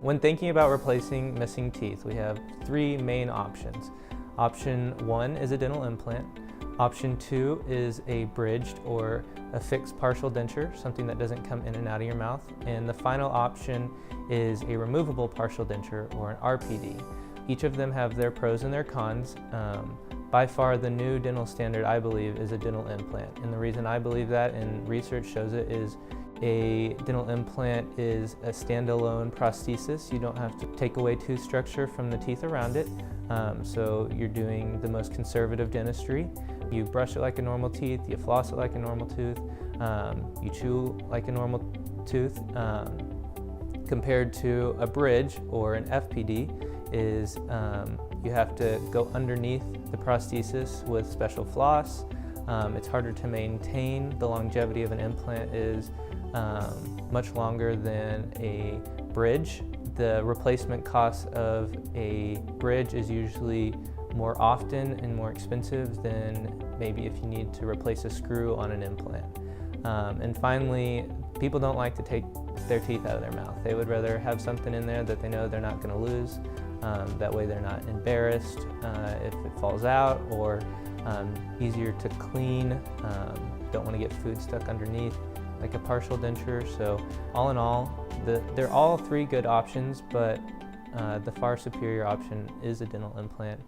When thinking about replacing missing teeth, we have three main options. Option 1 is a dental implant. Option 2 is a bridged or a fixed partial denture, something that doesn't come in and out of your mouth. And the final option is a removable partial denture, or an RPD. Each of them have their pros and their cons. By far the new dental standard, I believe, is a dental implant. And the reason I believe that, and research shows it, is a dental implant is a standalone prosthesis. You don't have to take away tooth structure from the teeth around it. So you're doing the most conservative dentistry. You brush it like a normal teeth, you floss it like a normal tooth, you chew like a normal tooth. Compared to a bridge or an FPD is you have to go underneath the prosthesis with special floss. It's harder to maintain. The longevity of an implant is much longer than a bridge. The replacement cost of a bridge is usually more often and more expensive than maybe if you need to replace a screw on an implant. And finally, people don't like to take their teeth out of their mouth. They would rather have something in there that they know they're not going to lose. That way they're not embarrassed if it falls out, or easier to clean. Don't want to get food stuck underneath, like a partial denture. So all in all, they're all three good options, but the far superior option is a dental implant.